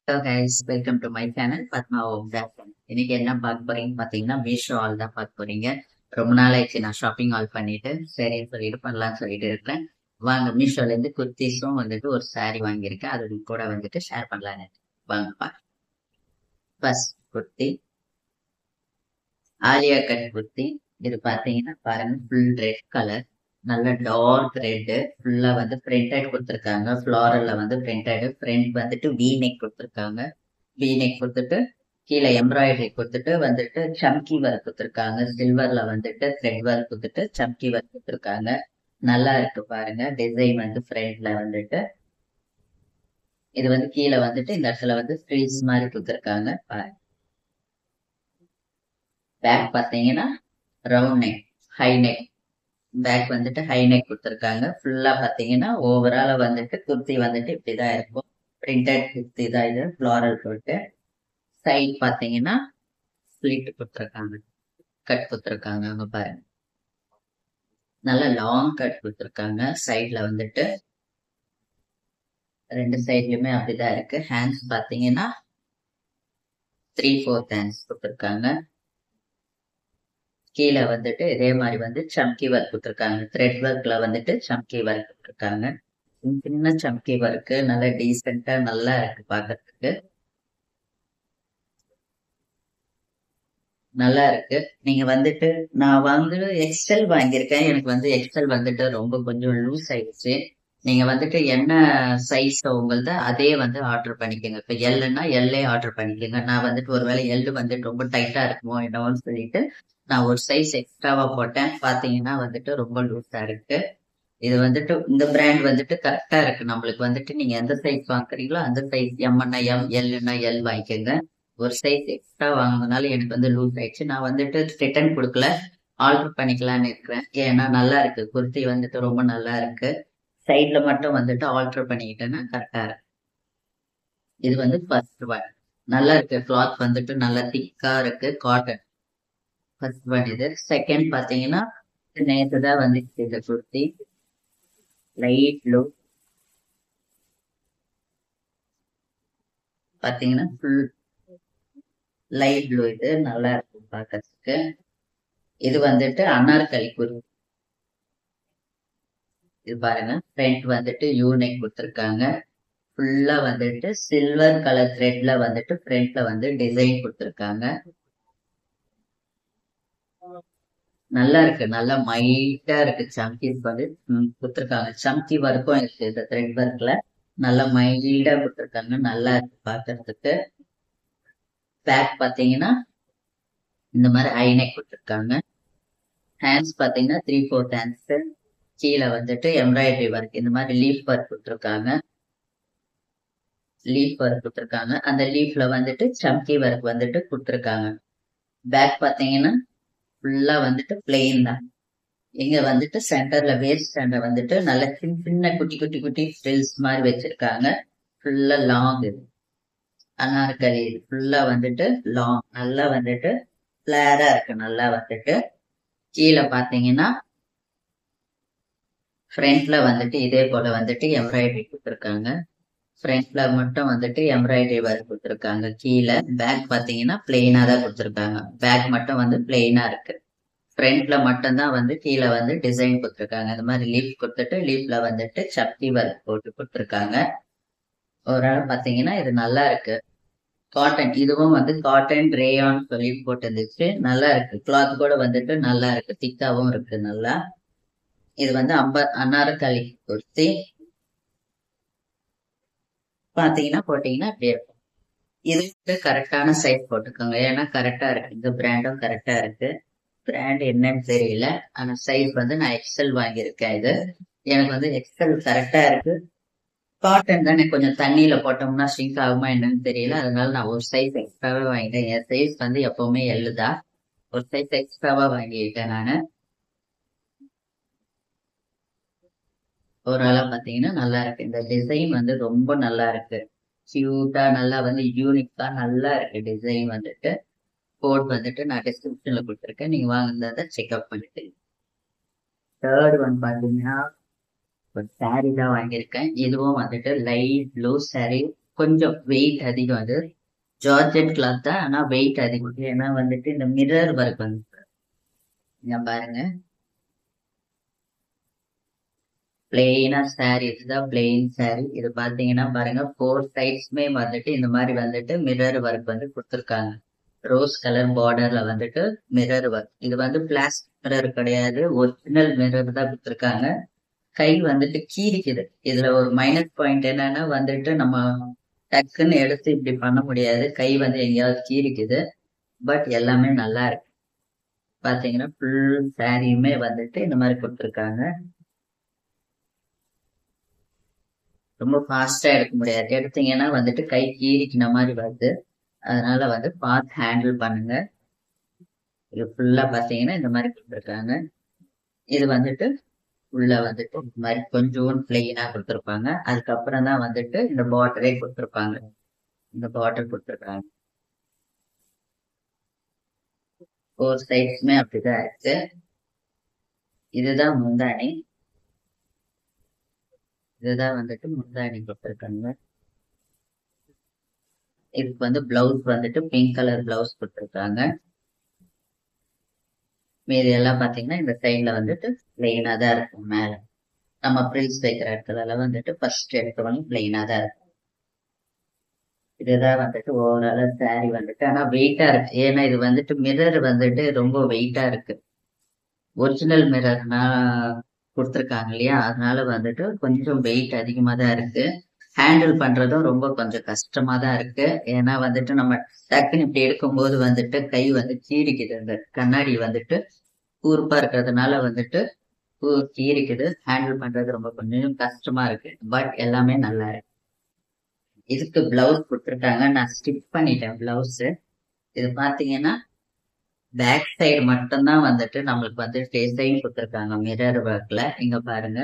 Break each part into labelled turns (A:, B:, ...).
A: Hello guys, welcome to my channel Padma home fashion. இன்னைக்கு என்ன பார்க்க போறீங்கன்னு பார்த்தீங்கன்னா, மீஷோ ஆல் தான் பார்க்க போறீங்க. ரொம்ப நாள் ஆயிடுச்சு நான் ஷாப்பிங் ஆல் பண்ணிட்டு, சரின்னு சொல்லிட்டு பண்ணலாம்னு சொல்லிட்டு இருக்கேன். வாங்க, மீஷோல இருந்து குர்த்திஸும் வந்துட்டு ஒரு saree வாங்கியிருக்கேன். அது கூட வந்துட்டு ஷேர் பண்ணலான்னு வாங்கப்பா. First kurti, Alia cut kurti. இது பார்த்தீங்கன்னா பாருங்க, ஃபுல் ரெட் கலர், நல்ல டார்க் ரெட். ஃபுல்லா வந்து பிரிண்டட் கொடுத்துருக்காங்க. ஃபிளாரல்ல வந்து பிரிண்டட். ஃப்ரண்ட் வந்துட்டு வி நெக் கொடுத்துருக்காங்க. வி நெக் கொடுத்துட்டு கீழே எம்ப்ராய்டரி கொடுத்துட்டு வந்துட்டு சம்கி ஒர்க் கொடுத்துருக்காங்க. சில்வர்ல வந்துட்டு த்ரெட் ஒர்க் கொடுத்துட்டு சம்கி ஒர்க் கொடுத்துருக்காங்க. நல்லா இருக்கு பாருங்க. டிசைன் வந்து ஃப்ரண்ட்ல வந்துட்டு இது வந்து கீழே வந்துட்டு இந்த இடத்துல வந்து ஃப்ரீஸ் மாதிரி கொடுத்துருக்காங்க. பேக் பார்த்தீங்கன்னா round neck, high neck. Back வந்துட்டு ஹை நெக் கொடுத்துருக்காங்க. ஃபுல்லா பார்த்தீங்கன்னா ஓவரால வந்துட்டு குர்த்தி வந்துட்டு இப்படிதான் இருக்கும். பிரிண்டட் குர்த்தி தான் இது, ஃபிளாரல் போட்டு. சைட் பார்த்தீங்கன்னா ஸ்லிட் கொடுத்துருக்காங்க, கட் கொடுத்துருக்காங்க. அங்க பாருங்க, நல்ல லாங் கட் கொடுத்துருக்காங்க. சைட்ல வந்துட்டு ரெண்டு சைட்லயுமே அப்படிதான் இருக்கு. ஹேண்ட்ஸ் பாத்தீங்கன்னா 3/4 ஹேண்ட்ஸ் கொடுத்துருக்காங்க. கீழே வந்துட்டு இதே மாதிரி வந்து சம்கி ஒர்க் கொடுத்துருக்காங்க. த்ரெட் ஒர்க்ல வந்துட்டு சம்கி ஒர்க் கொடுத்துருக்காங்க. சின்ன சம்கி ஒர்க், நல்ல டீசெண்டா நல்லா இருக்கு பாக்கிறதுக்கு. நல்லா இருக்கு. நீங்க வந்துட்டு நான் வந்து எக்ஸ்எல் வாங்கியிருக்கேன். எனக்கு வந்து எக்ஸ்எல் வந்துட்டு ரொம்ப கொஞ்சம் லூஸ் ஆயிடுச்சு. நீங்க வந்துட்டு என்ன சைஸ் உங்களது அதே வந்து ஆர்டர் பண்ணிக்கோங்க. இப்ப எல்லுன்னா எல்லே ஆர்டர் பண்ணிக்கோங்க. நான் வந்துட்டு ஒருவேளை எல்லு வந்துட்டு ரொம்ப டைட்டா இருக்குமோ என்னவோன்னு சொல்லிட்டு நான் ஒரு சைஸ் எக்ஸ்ட்ராவா போட்டேன். பாத்தீங்கன்னா வந்துட்டு ரொம்ப லூஸா இருக்கு. இது வந்துட்டு இந்த பிராண்ட் வந்துட்டு கரெக்டா இருக்கு. நம்மளுக்கு வந்துட்டு நீங்க எந்த சைஸ் வாங்குறீங்களோ அந்த சைஸ், எம்னா எம், எல்லுன்னா எல் வாங்கிக்கோங்க. ஒரு சைஸ் எக்ஸ்ட்ரா வாங்கினாலும் எனக்கு வந்து லூஸ் ஆயிடுச்சு. நான் வந்துட்டு ரிட்டர்ன் கொடுக்கல, ஆல்டர் பண்ணிக்கலான்னு இருக்கிறேன். ஏன்னா நல்லா இருக்கு, குர்த்தி வந்துட்டு ரொம்ப நல்லா இருக்கு. சைட்ல மட்டும் வந்துட்டு ஆல்டர் பண்ணிக்கிட்டேன்னா கரெக்டா இருக்கு. இது வந்து ஃபர்ஸ்ட் ஒன். நல்லா இருக்கு. கிளாத் வந்துட்டு நல்லா திக்கா இருக்கு, காட்டன். ஃபர்ஸ்ட் ஒன் இது. செகண்ட் பாத்தீங்கன்னா நேற்று தான் வந்துச்சு இந்த குர்த்தி, லைட் ப்ளூ. பாத்தீங்கன்னா ஃபுல் லைட் ப்ளூ. இது நல்லா இருக்கு பாக்கிறதுக்கு. இது வந்துட்டு அனார்கலி குர்த்தி. இது பாருங்க, ஃப்ரண்ட் வந்துட்டு யூ நெக் கொடுத்துருக்காங்க. ஃபுல்லா வந்துட்டு சில்வர் கலர் த்ரெட்ல வந்துட்டு ஃப்ரண்ட்ல வந்து டிசைன் கொடுத்துருக்காங்க. நல்லா இருக்கு, நல்லா மைல்டா இருக்கு. சம்கி வந்து கொடுத்துருக்காங்க. சம்கி ஒர்க்கும் இருக்கு இந்த த்ரெட் ஒர்க்ல. நல்லா மைல்டா கொடுத்துருக்காங்க. நல்லா இருக்கு பாக்குறதுக்கு. பேக் பாத்தீங்கன்னா இந்த மாதிரி ஹை நெக் கொடுத்துருக்காங்க. ஹேண்ட்ஸ் பாத்தீங்கன்னா 3/4 ஹேண்ட்ஸ். கீழே வந்துட்டு எம்ப்ராய்டரி ஒர்க், இந்த மாதிரி லீஃப் ஒர்க் கொடுத்துருக்காங்க. லீஃப் ஒர்க் கொடுத்துருக்காங்க. அந்த லீஃப்ல வந்துட்டு சம்கி ஒர்க் வந்துட்டு கொடுத்துருக்காங்க. பேக் பாத்தீங்கன்னா ஃபுல்லா வந்துட்டு பிளெயின் தான். இங்க வந்துட்டு சென்டர்ல வேஸ்ட் ஸ்டாண்ட வந்துட்டு நல்ல சின்ன சின்ன குட்டி குட்டி குட்டி ஃப்ரில்ஸ் மாதிரி வச்சிருக்காங்க. ஃபுல்லா லாங். இது அனார்கலி. இது ஃபுல்லா வந்துட்டு லாங், நல்லா வந்துட்டு ஃபிளேரா இருக்கு. நல்லா வந்துட்டு கீழே பாத்தீங்கன்னா ஃப்ரண்ட்ல வந்துட்டு இதே போல வந்துட்டு எம்ப்ராய்டரி கொடுத்துருக்காங்க. ஃப்ரண்ட்ல மட்டும் வந்துட்டு எம்ப்ராய்டரி ஒர்க் கொடுத்துருக்காங்க. கீழே பேக் பாத்தீங்கன்னா பிளெயினா தான் கொடுத்துருக்காங்க. பேக் மட்டும் வந்து பிளெயினா இருக்கு. ஃப்ரண்ட்ல மட்டும்தான் வந்து கீழே வந்து டிசைன் கொடுத்துருக்காங்க. இந்த மாதிரி லீஃப் கொடுத்துட்டு லீஃப்ல வந்துட்டு சப்தி ஒர்க் போட்டு கொடுத்துருக்காங்க. ஒரு ஆள் பாத்தீங்கன்னா இது நல்லா இருக்கு. காட்டன், இதுவும் வந்து காட்டன் ரேயான் சொல்லி போட்டுருந்துச்சு. நல்லா இருக்கு. கிளாத் கூட வந்துட்டு நல்லா இருக்கு, திக்காவும் இருக்கு நல்லா. இது வந்து அனார்கலி குர்த்தி. பாத்தீங்கன்னா போட்டீங்கன்னா அப்படியே இருக்கும். இது கரெக்டான சைஸ் போட்டுக்கோங்க, ஏன்னா கரெக்டா இருக்கு. இந்த பிராண்டும் கரெக்டா இருக்கு. பிராண்ட் என்னன்னு தெரியல, ஆனா சைஸ் வந்து நான் எக்ஸ்எல் வாங்கியிருக்கேன். இது எனக்கு வந்து எக்ஸ்எல் கரெக்டா இருக்கு. காட்டன் தானே, கொஞ்சம் தண்ணியில போட்டோம்னா ஷ்ரிங்க் ஆகுமா என்னன்னு தெரியல. அதனால நான் ஒரு சைஸ் எக்ஸ்ட்ராவே வாங்கிட்டேன். என் சைஸ் வந்து எப்பவுமே எல்லு தான். ஒரு சைஸ் எக்ஸ்ட்ராவா வாங்கிட்டேன் நானு. ஓவராலா பாத்தீங்கன்னா நல்லா இருக்கு. இந்த டிசைன் வந்து ரொம்ப நல்லா இருக்கு. கியூட்டா நல்லா வந்து யூனிக்கா நல்லா இருக்கு டிசைன் வந்துட்டு. கோட் வந்துட்டு நான் டிஸ்கிரிப்ஷன்ல கொடுத்துருக்கேன், நீங்க வாங்குறத செக்அப் பண்ணிட்டு. தேர்ட் ஒன் பாத்தீங்கன்னா ஒரு சாரீ தான் வாங்கியிருக்கேன். இதுவும் வந்துட்டு லைட் ப்ளூ சாரீ. கொஞ்சம் வெயிட் அதிகம். அது ஜார்ஜெட் கிளாத் தான், ஆனா வெயிட் அதிகம். ஏன்னா வந்துட்டு இந்த மிரர் ஒர்க் வந்து இங்க பாருங்க, பிளெயினா சாரி, இதுதான் பிளெயின் சாரி. இது பாத்தீங்கன்னா பாருங்க, 4 சைட்ஸ்மே வந்துட்டு இந்த மாதிரி வந்துட்டு மிரர் ஒர்க் வந்து கொடுத்துருக்காங்க. ரோஸ் கலர் பார்டர்ல வந்துட்டு மிரர் ஒர்க். இது வந்து பிளாஸ்டிக் மிரர் கிடையாது, ஒரிஜினல் மிரர் தான் கொடுத்துருக்காங்க. கை வந்துட்டு கீறிக்குது. இதுல ஒரு மைனஸ் பாயிண்ட் என்னன்னா வந்துட்டு நம்ம டக்குன்னு எடுத்து இப்படி பண்ண முடியாது, கை வந்து எங்கேயாவது கீறிக்குது. பட் எல்லாமே நல்லா இருக்கு. பாத்தீங்கன்னா ஃபுல் சாரியுமே வந்துட்டு இந்த மாதிரி கொடுத்துருக்காங்க. ரொம்ப ஃபாஸ்டா எடுக்க முடியாது, எடுத்தீங்கன்னா வந்துட்டு கை கீறிக்கின மாதிரி வருது. அதனால வந்து பார்த்து ஹேண்டில் பண்ணுங்க. இது ஃபுல்லா பாத்தீங்கன்னா இந்த மாதிரி கொடுத்துருக்காங்க. இது வந்துட்டு உள்ள வந்துட்டு இந்த மாதிரி கொஞ்சம் பிளெயினா கொடுத்துருப்பாங்க. அதுக்கப்புறம் தான் வந்துட்டு இந்த பார்டரே கொடுத்துருப்பாங்க. இந்த பார்டர் கொடுத்துருக்காங்க. 4 சைட்ஸுமே அப்படிதான் இருக்கு. இதுதான் முந்தானி. இதுதான் வந்துட்டு முந்தானி கொடுத்துருக்காங்க. இதுக்கு வந்து பிளவுஸ் வந்துட்டு பிங்க் கலர் பிளவுஸ் கொடுத்துருக்காங்க. மீதி எல்லாம் பாத்தீங்கன்னா இந்த சைட்ல வந்துட்டு பிளெயினா தான் இருக்கும். மேல நம்ம ஃப்ரில்ஸ் வைக்கிற இடத்துல எல்லாம் வந்துட்டு ஃபர்ஸ்ட் எடுத்தவங்க பிளெயினா தான் இருக்கும். இதுதான் வந்துட்டு ஓவரால் சாரி வந்துட்டு. ஆனா வெயிட்டா இருக்கு, ஏன்னா இது வந்துட்டு மிரர் வந்துட்டு ரொம்ப வெயிட்டா இருக்கு. ஒரிஜினல் மிரர்னா கொடுத்துருக்காங்க இல்லையா, அதனால வந்துட்டு கொஞ்சம் வெயிட் அதிகமா தான் இருக்கு. ஹேண்டில் பண்றதும் ரொம்ப கொஞ்சம் கஷ்டமா தான் இருக்கு. ஏன்னா வந்துட்டு நம்ம டக்குன்னு இப்படி எடுக்கும்போது வந்துட்டு கை வந்து கீறிக்குது. இந்த கண்ணாடி வந்துட்டு கூர்ப்பா இருக்கிறதுனால வந்துட்டு கீறிக்குது. ஹேண்டில் பண்றது ரொம்ப கொஞ்சம் கஷ்டமா இருக்கு. பட் எல்லாமே நல்லா இருக்கு. இதுக்கு பிளவுஸ் கொடுத்துருக்காங்க, நான் ஸ்டிச் பண்ணிட்டேன் பிளவுஸ். இது பாத்தீங்கன்னா பேக் சைடு மட்டும்தான் வந்துட்டு நம்மளுக்கு வந்து டிசைன் கொடுத்துருக்காங்க மிரர் ஒர்க்ல. இங்க பாருங்க,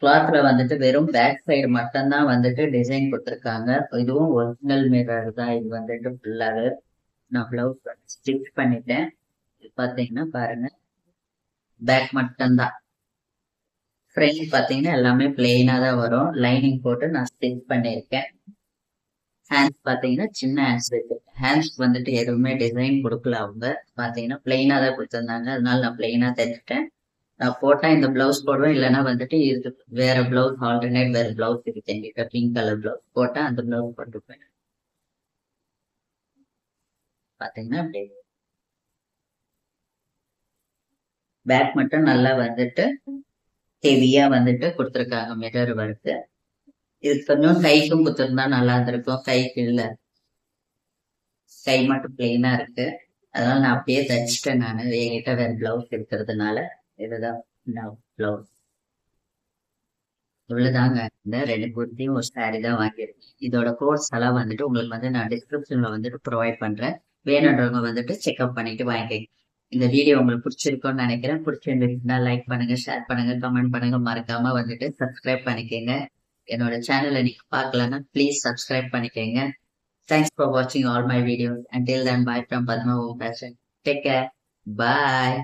A: கிளாத்ல வந்துட்டு வெறும் பேக் சைடு மட்டும்தான் வந்துட்டு டிசைன் கொடுத்துருக்காங்க. இதுவும் ஒரிஜினல் மிரர் தான். இது வந்துட்டு ஃபுல்லாவே நான் பிளவுஸ் ஸ்டிச் பண்ணிட்டேன். பாத்தீங்கன்னா பாருங்க, பேக் மட்டும்தான். ஃப்ரண்ட் பாத்தீங்கன்னா எல்லாமே பிளெயினா தான் வரும். லைனிங் போட்டு நான் ஸ்டிச் பண்ணியிருக்கேன். ஹேண்ட்ஸ் பாத்தீங்கன்னா சின்ன ஹேண்ட்ஸ் இருக்கு. ஹேண்ட்ஸ்க்கு வந்துட்டு எதுவுமே டிசைன் கொடுக்கல அவங்க. பாத்தீங்கன்னா பிளெயினா தான் கொடுத்துருந்தாங்க, அதனால நான் பிளெயினா தைச்சிட்டேன். நான் போட்டா இந்த பிளவுஸ் போடுவேன், இல்லைன்னா வந்துட்டு இது வேற பிளவுஸ், ஆல்டர்னேட் வேற பிளவுஸ் இருக்கு என்கிட்ட, பிங்க் கலர் பிளவுஸ் போட்டா அந்த பிளவுஸ் போட்டுப்பேன். பாத்தீங்கன்னா அப்படி பேக் மட்டும் நல்லா வந்துட்டு ஹெவியா வந்துட்டு கொடுத்துருக்காங்க மிரர் ஒர்க். இது கொஞ்சம் கைக்கும் கொடுத்துருந்தா நல்லா இருந்திருக்கும். கைக்கு இல்ல, கை மட்டும் பிளெயினா இருக்கு. அதனால நான் அப்படியே தைச்சிட்டேன். நான் என்கிட்ட வேற பிளவுஸ் இருக்கிறதுனால இதுதான் பிளவுஸ். இவ்வளவுதாங்க. இந்த 2 குர்த்தியும் ஒரு சாரி தான் வாங்கியிருக்கேன். இதோட கோர்ஸ் எல்லாம் வந்துட்டு உங்களுக்கு வந்து நான் டிஸ்கிரிப்ஷன்ல வந்துட்டு ப்ரொவைட் பண்றேன். வேணுன்றவங்க வந்துட்டு செக்அப் பண்ணிட்டு வாங்கிக்கங்க. இந்த வீடியோ உங்களுக்கு பிடிச்சிருக்கும்னு நினைக்கிறேன். பிடிச்சிருந்துச்சுன்னா லைக் பண்ணுங்க, ஷேர் பண்ணுங்க, கமெண்ட் பண்ணுங்க. மறக்காம வந்துட்டு சப்ஸ்கிரைப் பண்ணிக்கங்க. என்னோட சேனலை நீங்க பார்க்கலன்னா ப்ளீஸ் சப்ஸ்கிரைப் பண்ணிக்கங்க. தேங்க்ஸ் ஃபார் வாட்சிங் all my videos. Until then, bye from Padma Home Fashion. Take care. Bye.